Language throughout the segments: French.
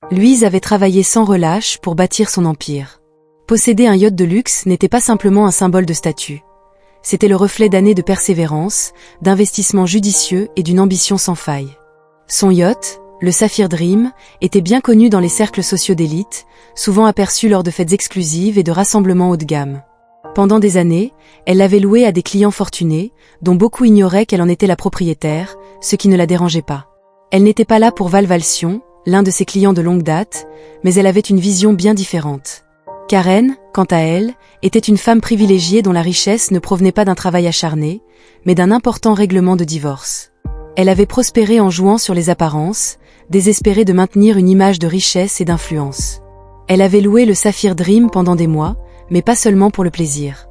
Louise avait travaillé sans relâche pour bâtir son empire. Posséder un yacht de luxe n'était pas simplement un symbole de statut. C'était le reflet d'années de persévérance, d'investissements judicieux et d'une ambition sans faille. Son yacht, le Saphir Dream, était bien connu dans les cercles sociaux d'élite, souvent aperçu lors de fêtes exclusives et de rassemblements haut de gamme. Pendant des années, elle l'avait loué à des clients fortunés, dont beaucoup ignoraient qu'elle en était la propriétaire, ce qui ne la dérangeait pas. Elle n'était pas là pour Valvalsion, l'un de ses clients de longue date, mais elle avait une vision bien différente. Karen, quant à elle, était une femme privilégiée dont la richesse ne provenait pas d'un travail acharné, mais d'un important règlement de divorce. Elle avait prospéré en jouant sur les apparences, désespérée de maintenir une image de richesse et d'influence. Elle avait loué le Saphir Dream pendant des mois, mais pas seulement pour le plaisir.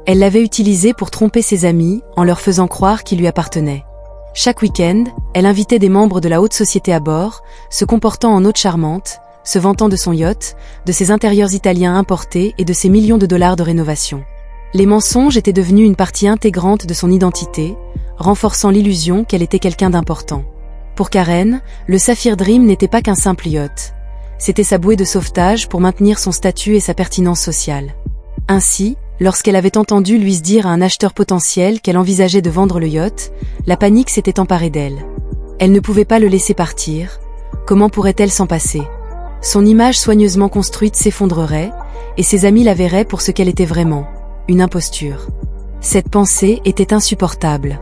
Elle l'avait utilisé pour tromper ses amis en leur faisant croire qu'il lui appartenait. Chaque week-end, elle invitait des membres de la haute société à bord, se comportant en hôte charmante, se vantant de son yacht, de ses intérieurs italiens importés et de ses millions de dollars de rénovation. Les mensonges étaient devenus une partie intégrante de son identité, renforçant l'illusion qu'elle était quelqu'un d'important. Pour Karen, le Saphir Dream n'était pas qu'un simple yacht. C'était sa bouée de sauvetage pour maintenir son statut et sa pertinence sociale. Ainsi, lorsqu'elle avait entendu Louise dire à un acheteur potentiel qu'elle envisageait de vendre le yacht, la panique s'était emparée d'elle. Elle ne pouvait pas le laisser partir. Comment pourrait-elle s'en passer ? Son image soigneusement construite s'effondrerait, et ses amis la verraient pour ce qu'elle était vraiment, une imposture. Cette pensée était insupportable.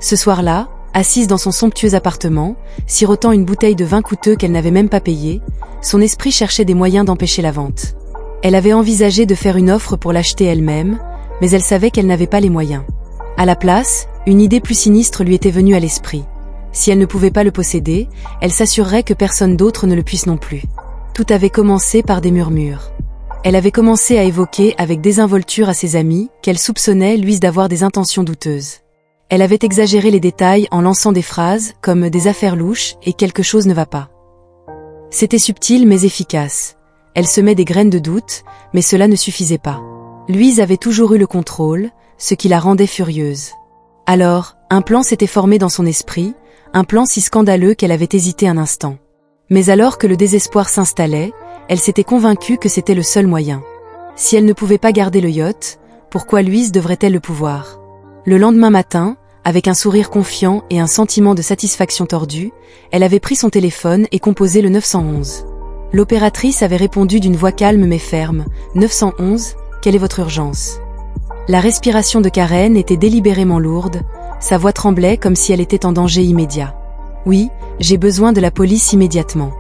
Ce soir-là, assise dans son somptueux appartement, sirotant une bouteille de vin coûteux qu'elle n'avait même pas payé, son esprit cherchait des moyens d'empêcher la vente. Elle avait envisagé de faire une offre pour l'acheter elle-même, mais elle savait qu'elle n'avait pas les moyens. À la place, une idée plus sinistre lui était venue à l'esprit. Si elle ne pouvait pas le posséder, elle s'assurerait que personne d'autre ne le puisse non plus. Tout avait commencé par des murmures. Elle avait commencé à évoquer avec désinvolture à ses amis qu'elle soupçonnait Louise d'avoir des intentions douteuses. Elle avait exagéré les détails en lançant des phrases comme des affaires louches et quelque chose ne va pas. C'était subtil mais efficace. Elle semait des graines de doute, mais cela ne suffisait pas. Louise avait toujours eu le contrôle, ce qui la rendait furieuse. Alors, un plan s'était formé dans son esprit, un plan si scandaleux qu'elle avait hésité un instant. Mais alors que le désespoir s'installait, elle s'était convaincue que c'était le seul moyen. Si elle ne pouvait pas garder le yacht, pourquoi Louise devrait-elle le pouvoir ? Le lendemain matin, avec un sourire confiant et un sentiment de satisfaction tordue, elle avait pris son téléphone et composé le 911. L'opératrice avait répondu d'une voix calme mais ferme. « 911, quelle est votre urgence ?» La respiration de Karen était délibérément lourde, sa voix tremblait comme si elle était en danger immédiat. « Oui, j'ai besoin de la police immédiatement.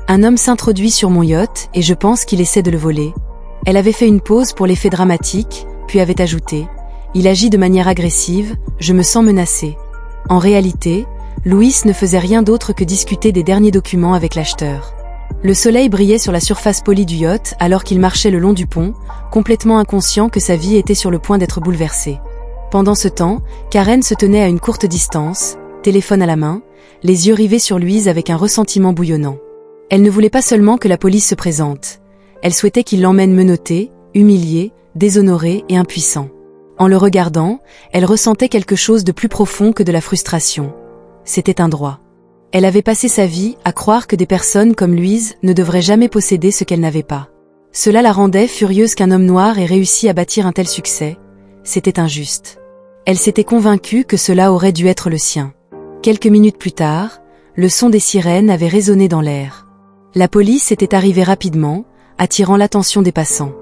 Un homme s'introduit sur mon yacht et je pense qu'il essaie de le voler. » Elle avait fait une pause pour l'effet dramatique, puis avait ajouté « Il agit de manière agressive, je me sens menacée. » En réalité, Louise ne faisait rien d'autre que discuter des derniers documents avec l'acheteur. Le soleil brillait sur la surface polie du yacht alors qu'il marchait le long du pont, complètement inconscient que sa vie était sur le point d'être bouleversée. Pendant ce temps, Karen se tenait à une courte distance, téléphone à la main, les yeux rivés sur Louise avec un ressentiment bouillonnant. Elle ne voulait pas seulement que la police se présente. Elle souhaitait qu'il l'emmène menotté, humilié, déshonoré et impuissant. En le regardant, elle ressentait quelque chose de plus profond que de la frustration. C'était un droit. Elle avait passé sa vie à croire que des personnes comme Louise ne devraient jamais posséder ce qu'elle n'avait pas. Cela la rendait furieuse qu'un homme noir ait réussi à bâtir un tel succès. C'était injuste. Elle s'était convaincue que cela aurait dû être le sien. Quelques minutes plus tard, le son des sirènes avait résonné dans l'air. La police était arrivée rapidement, attirant l'attention des passants.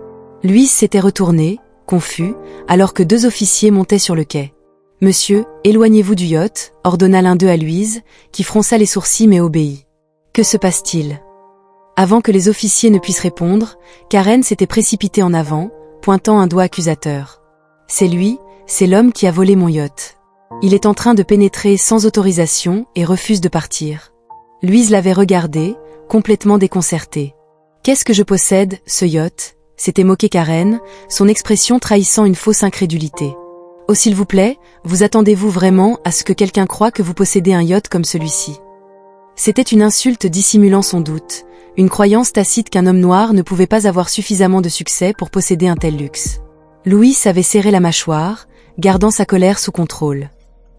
Louise s'était retournée, confus, alors que deux officiers montaient sur le quai. « Monsieur, éloignez-vous du yacht », ordonna l'un d'eux à Louise, qui fronça les sourcils mais obéit. « Que se passe-t-il » Avant que les officiers ne puissent répondre, Karen s'était précipitée en avant, pointant un doigt accusateur. « C'est lui, c'est l'homme qui a volé mon yacht. Il est en train de pénétrer sans autorisation et refuse de partir. » Louise l'avait regardé, complètement déconcertée. « Qu'est-ce que je possède, ce yacht ?» s'était moquée Karen, son expression trahissant une fausse incrédulité. « Oh s'il vous plaît, vous attendez-vous vraiment à ce que quelqu'un croie que vous possédez un yacht comme celui-ci » C'était une insulte dissimulant son doute, une croyance tacite qu'un homme noir ne pouvait pas avoir suffisamment de succès pour posséder un tel luxe. Louis avait serré la mâchoire, gardant sa colère sous contrôle.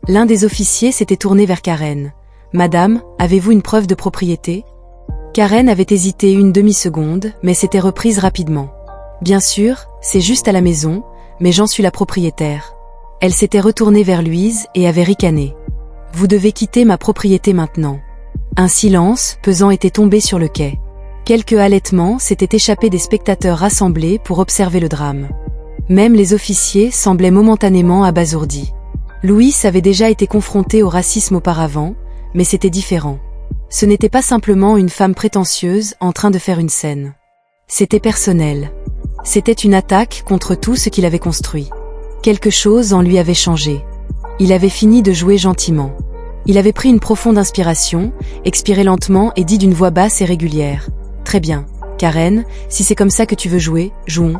L'un des officiers s'était tourné vers Karen. « Madame, avez-vous une preuve de propriété ?» Karen avait hésité une demi-seconde, mais s'était reprise rapidement. Bien sûr, c'est juste à la maison, mais j'en suis la propriétaire. Elle s'était retournée vers Louise et avait ricané. Vous devez quitter ma propriété maintenant. Un silence pesant était tombé sur le quai. Quelques halètements s'étaient échappés des spectateurs rassemblés pour observer le drame. Même les officiers semblaient momentanément abasourdis. Louise avait déjà été confrontée au racisme auparavant, mais c'était différent. Ce n'était pas simplement une femme prétentieuse en train de faire une scène. C'était personnel. C'était une attaque contre tout ce qu'il avait construit. Quelque chose en lui avait changé. Il avait fini de jouer gentiment. Il avait pris une profonde inspiration, expiré lentement et dit d'une voix basse et régulière. « Très bien, Karen, si c'est comme ça que tu veux jouer, jouons. »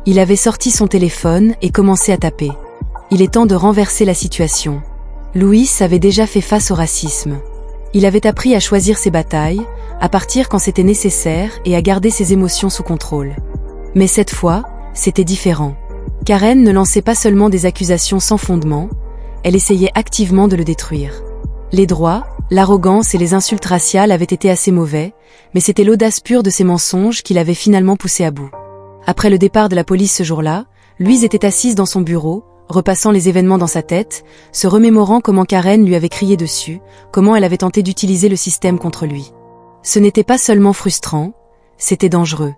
Il avait sorti son téléphone et commencé à taper. Il est temps de renverser la situation. Louis avait déjà fait face au racisme. Il avait appris à choisir ses batailles, à partir quand c'était nécessaire et à garder ses émotions sous contrôle. Mais cette fois, c'était différent. Karen ne lançait pas seulement des accusations sans fondement, elle essayait activement de le détruire. Les droits, l'arrogance et les insultes raciales avaient été assez mauvais, mais c'était l'audace pure de ces mensonges qui l'avait finalement poussé à bout. Après le départ de la police ce jour-là, Louise était assise dans son bureau, repassant les événements dans sa tête, se remémorant comment Karen lui avait crié dessus, comment elle avait tenté d'utiliser le système contre lui. Ce n'était pas seulement frustrant, c'était dangereux.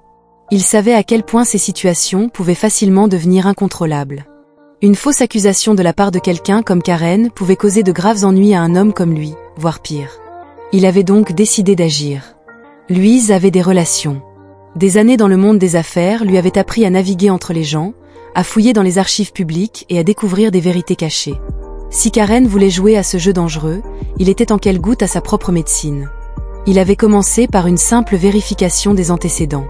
Il savait à quel point ces situations pouvaient facilement devenir incontrôlables. Une fausse accusation de la part de quelqu'un comme Karen pouvait causer de graves ennuis à un homme comme lui, voire pire. Il avait donc décidé d'agir. Louise avait des relations. Des années dans le monde des affaires lui avaient appris à naviguer entre les gens, à fouiller dans les archives publiques et à découvrir des vérités cachées. Si Karen voulait jouer à ce jeu dangereux, il était en quelque goutte à sa propre médecine. Il avait commencé par une simple vérification des antécédents.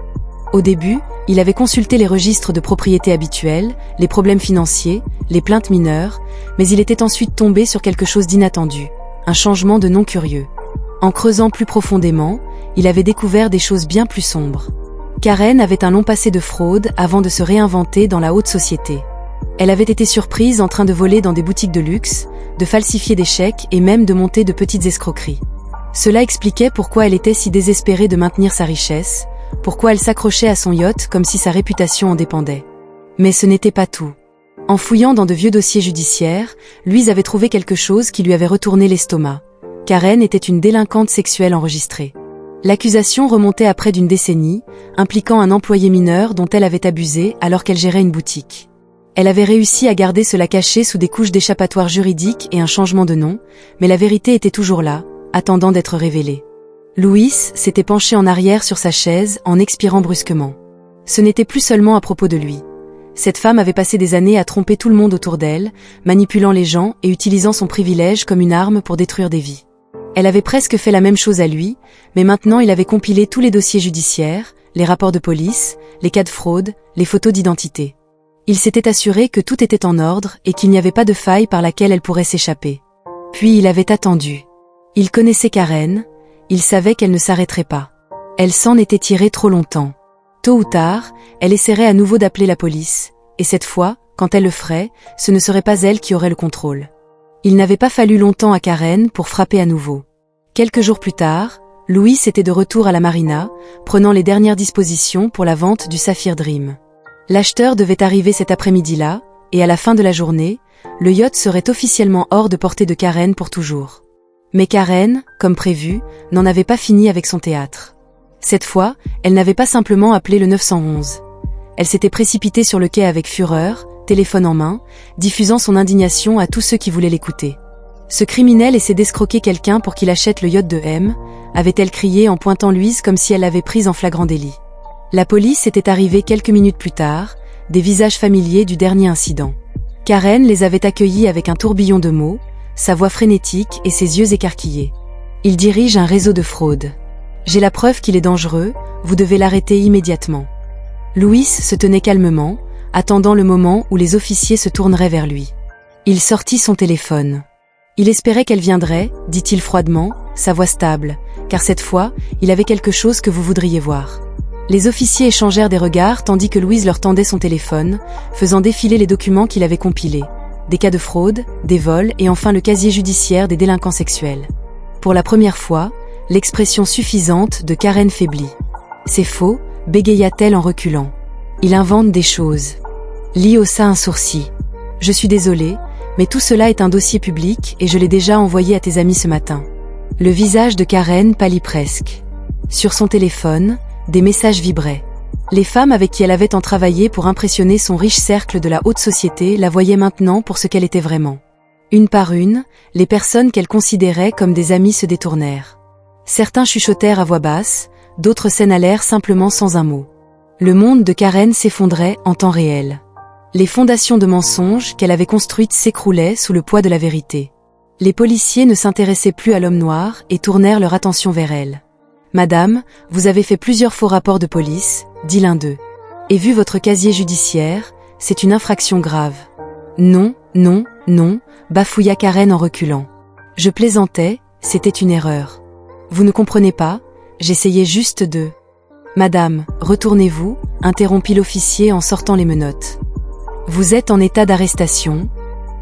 Au début, il avait consulté les registres de propriété habituels, les problèmes financiers, les plaintes mineures, mais il était ensuite tombé sur quelque chose d'inattendu, un changement de nom curieux. En creusant plus profondément, il avait découvert des choses bien plus sombres. Karen avait un long passé de fraude avant de se réinventer dans la haute société. Elle avait été surprise en train de voler dans des boutiques de luxe, de falsifier des chèques et même de monter de petites escroqueries. Cela expliquait pourquoi elle était si désespérée de maintenir sa richesse, pourquoi elle s'accrochait à son yacht comme si sa réputation en dépendait. Mais ce n'était pas tout. En fouillant dans de vieux dossiers judiciaires, Louise avait trouvé quelque chose qui lui avait retourné l'estomac. Karen était une délinquante sexuelle enregistrée. L'accusation remontait à près d'une décennie, impliquant un employé mineur dont elle avait abusé alors qu'elle gérait une boutique. Elle avait réussi à garder cela caché sous des couches d'échappatoire juridique et un changement de nom, mais la vérité était toujours là, attendant d'être révélée. Louis s'était penché en arrière sur sa chaise en expirant brusquement. Ce n'était plus seulement à propos de lui. Cette femme avait passé des années à tromper tout le monde autour d'elle, manipulant les gens et utilisant son privilège comme une arme pour détruire des vies. Elle avait presque fait la même chose à lui, mais maintenant il avait compilé tous les dossiers judiciaires, les rapports de police, les cas de fraude, les photos d'identité. Il s'était assuré que tout était en ordre et qu'il n'y avait pas de faille par laquelle elle pourrait s'échapper. Puis il avait attendu. Il connaissait Karen, il savait qu'elle ne s'arrêterait pas. Elle s'en était tirée trop longtemps. Tôt ou tard, elle essaierait à nouveau d'appeler la police, et cette fois, quand elle le ferait, ce ne serait pas elle qui aurait le contrôle. Il n'avait pas fallu longtemps à Karen pour frapper à nouveau. Quelques jours plus tard, Louis était de retour à la marina, prenant les dernières dispositions pour la vente du Saphir Dream. L'acheteur devait arriver cet après-midi-là, et à la fin de la journée, le yacht serait officiellement hors de portée de Karen pour toujours. Mais Karen, comme prévu, n'en avait pas fini avec son théâtre. Cette fois, elle n'avait pas simplement appelé le 911. Elle s'était précipitée sur le quai avec fureur, téléphone en main, diffusant son indignation à tous ceux qui voulaient l'écouter. Ce criminel essaie d'escroquer quelqu'un pour qu'il achète le yacht de M, avait-elle crié en pointant Louise comme si elle l'avait prise en flagrant délit. La police était arrivée quelques minutes plus tard, des visages familiers du dernier incident. Karen les avait accueillis avec un tourbillon de mots, sa voix frénétique et ses yeux écarquillés. Il dirige un réseau de fraude. J'ai la preuve qu'il est dangereux, vous devez l'arrêter immédiatement. Louis se tenait calmement, attendant le moment où les officiers se tourneraient vers lui. Il sortit son téléphone. Il espérait qu'elle viendrait, dit-il froidement, sa voix stable, car cette fois, il avait quelque chose que vous voudriez voir. Les officiers échangèrent des regards tandis que Louise leur tendait son téléphone, faisant défiler les documents qu'il avait compilés. Des cas de fraude, des vols et enfin le casier judiciaire des délinquants sexuels. Pour la première fois, L'expression suffisante de Karen faiblit. C'est faux, bégaya-t-elle en reculant. Il invente des choses. Lee haussa un sourcil. Je suis désolée, mais tout cela est un dossier public et je l'ai déjà envoyé à tes amis ce matin. Le visage de Karen pâlit presque. Sur son téléphone, des messages vibraient. Les femmes avec qui elle avait tant travaillé pour impressionner son riche cercle de la haute société la voyaient maintenant pour ce qu'elle était vraiment. Une par une, les personnes qu'elle considérait comme des amies se détournèrent. Certains chuchotèrent à voix basse, d'autres s'énalèrent simplement sans un mot. Le monde de Karen s'effondrait en temps réel. Les fondations de mensonges qu'elle avait construites s'écroulaient sous le poids de la vérité. Les policiers ne s'intéressaient plus à l'homme noir et tournèrent leur attention vers elle. « Madame, vous avez fait plusieurs faux rapports de police », dit l'un d'eux. « Et vu votre casier judiciaire, c'est une infraction grave. »« Non, non, non », bafouilla Karen en reculant. « Je plaisantais, c'était une erreur. Vous ne comprenez pas, j'essayais juste de... »« Madame, retournez-vous », interrompit l'officier en sortant les menottes. « Vous êtes en état d'arrestation ».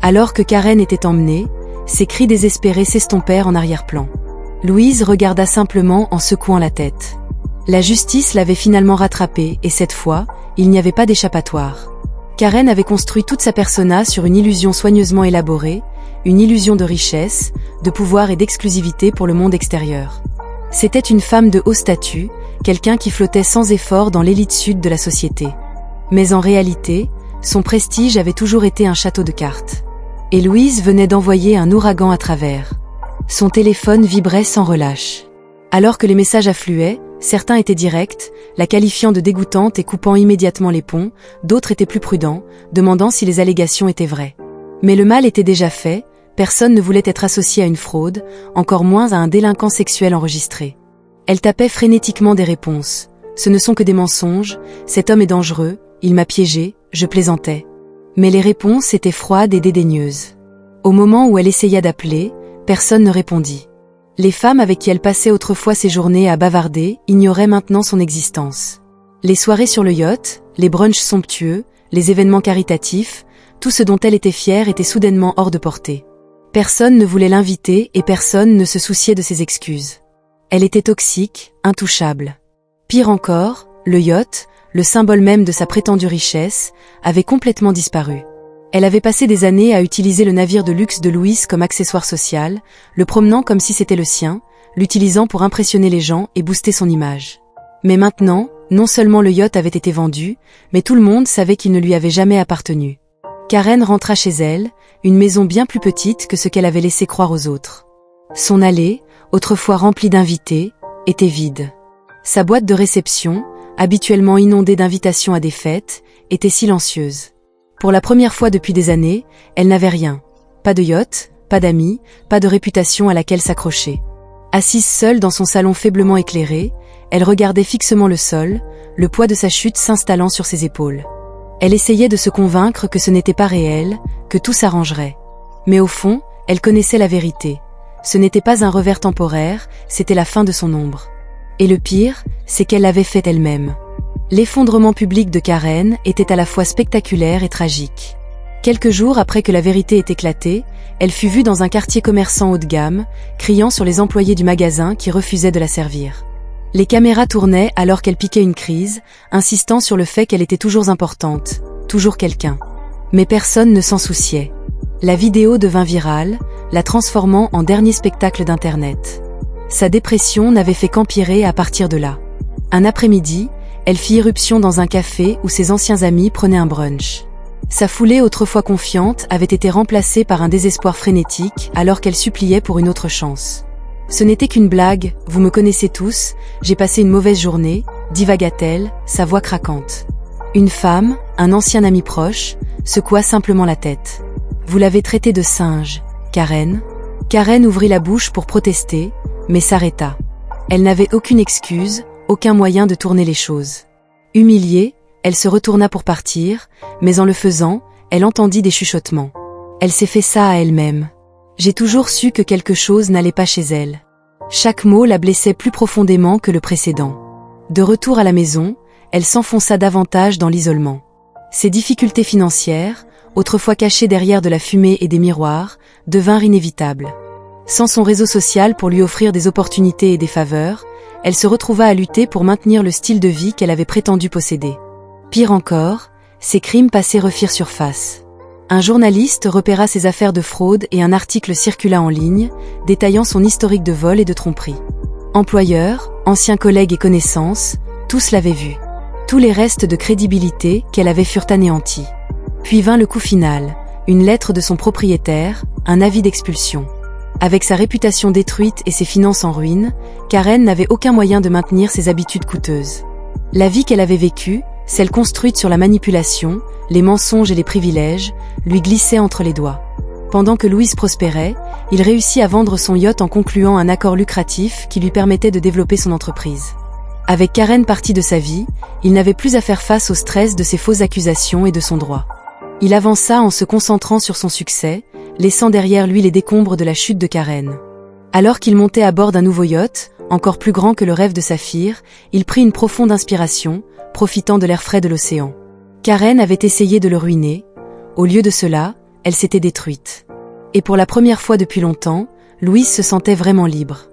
Alors que Karen était emmenée, ses cris désespérés s'estompèrent en arrière-plan. Louise regarda simplement en secouant la tête. La justice l'avait finalement rattrapée et cette fois, il n'y avait pas d'échappatoire. Karen avait construit toute sa persona sur une illusion soigneusement élaborée, une illusion de richesse, de pouvoir et d'exclusivité pour le monde extérieur. C'était une femme de haut statut, quelqu'un qui flottait sans effort dans l'élite sud de la société. Mais en réalité, son prestige avait toujours été un château de cartes. Et Louise venait d'envoyer un ouragan à travers. Son téléphone vibrait sans relâche. Alors que les messages affluaient, certains étaient directs, la qualifiant de dégoûtante et coupant immédiatement les ponts, d'autres étaient plus prudents, demandant si les allégations étaient vraies. Mais le mal était déjà fait, personne ne voulait être associé à une fraude, encore moins à un délinquant sexuel enregistré. Elle tapait frénétiquement des réponses. Ce ne sont que des mensonges, cet homme est dangereux, il m'a piégé, je plaisantais. Mais les réponses étaient froides et dédaigneuses. Au moment où elle essaya d'appeler, personne ne répondit. Les femmes avec qui elle passait autrefois ses journées à bavarder ignoraient maintenant son existence. Les soirées sur le yacht, les brunchs somptueux, les événements caritatifs, tout ce dont elle était fière était soudainement hors de portée. Personne ne voulait l'inviter et personne ne se souciait de ses excuses. Elle était toxique, intouchable. Pire encore, le yacht, le symbole même de sa prétendue richesse, avait complètement disparu. Elle avait passé des années à utiliser le navire de luxe de Louise comme accessoire social, le promenant comme si c'était le sien, l'utilisant pour impressionner les gens et booster son image. Mais maintenant, non seulement le yacht avait été vendu, mais tout le monde savait qu'il ne lui avait jamais appartenu. Karen rentra chez elle, une maison bien plus petite que ce qu'elle avait laissé croire aux autres. Son allée, autrefois remplie d'invités, était vide. Sa boîte de réception, habituellement inondée d'invitations à des fêtes, était silencieuse. Pour la première fois depuis des années, elle n'avait rien. Pas de yacht, pas d'amis, pas de réputation à laquelle s'accrocher. Assise seule dans son salon faiblement éclairé, elle regardait fixement le sol, le poids de sa chute s'installant sur ses épaules. Elle essayait de se convaincre que ce n'était pas réel, que tout s'arrangerait. Mais au fond, elle connaissait la vérité. Ce n'était pas un revers temporaire, c'était la fin de son ombre. Et le pire, c'est qu'elle l'avait fait elle-même. L'effondrement public de Karen était à la fois spectaculaire et tragique. Quelques jours après que la vérité ait éclaté, elle fut vue dans un quartier commerçant haut de gamme, criant sur les employés du magasin qui refusaient de la servir. Les caméras tournaient alors qu'elle piquait une crise, insistant sur le fait qu'elle était toujours importante, toujours quelqu'un. Mais personne ne s'en souciait. La vidéo devint virale, la transformant en dernier spectacle d'Internet. Sa dépression n'avait fait qu'empirer à partir de là. Un après-midi, elle fit irruption dans un café où ses anciens amis prenaient un brunch. Sa foulée autrefois confiante avait été remplacée par un désespoir frénétique alors qu'elle suppliait pour une autre chance. « Ce n'était qu'une blague, vous me connaissez tous, j'ai passé une mauvaise journée », divagua-t-elle, sa voix craquante. Une femme, un ancien ami proche, secoua simplement la tête. « Vous l'avez traité de singe, Karen ?» Karen ouvrit la bouche pour protester, mais s'arrêta. Elle n'avait aucune excuse, aucun moyen de tourner les choses. Humiliée, elle se retourna pour partir, mais en le faisant, elle entendit des chuchotements. Elle s'est fait ça à elle-même. J'ai toujours su que quelque chose n'allait pas chez elle. Chaque mot la blessait plus profondément que le précédent. De retour à la maison, elle s'enfonça davantage dans l'isolement. Ses difficultés financières, autrefois cachées derrière de la fumée et des miroirs, devinrent inévitables. Sans son réseau social pour lui offrir des opportunités et des faveurs, elle se retrouva à lutter pour maintenir le style de vie qu'elle avait prétendu posséder. Pire encore, ses crimes passés refirent surface. Un journaliste repéra ses affaires de fraude et un article circula en ligne, détaillant son historique de vol et de tromperie. Employeurs, anciens collègues et connaissances, tous l'avaient vu. Tous les restes de crédibilité qu'elle avait furent anéantis. Puis vint le coup final, une lettre de son propriétaire, un avis d'expulsion. Avec sa réputation détruite et ses finances en ruine, Karen n'avait aucun moyen de maintenir ses habitudes coûteuses. La vie qu'elle avait vécue, celle construite sur la manipulation, les mensonges et les privilèges, lui glissait entre les doigts. Pendant que Louise prospérait, il réussit à vendre son yacht en concluant un accord lucratif qui lui permettait de développer son entreprise. Avec Karen partie de sa vie, il n'avait plus à faire face au stress de ses fausses accusations et de son droit. Il avança en se concentrant sur son succès, laissant derrière lui les décombres de la chute de Karen. Alors qu'il montait à bord d'un nouveau yacht, encore plus grand que le rêve de Saphir, il prit une profonde inspiration, profitant de l'air frais de l'océan. Karen avait essayé de le ruiner. Au lieu de cela, elle s'était détruite. Et pour la première fois depuis longtemps, Louise se sentait vraiment libre.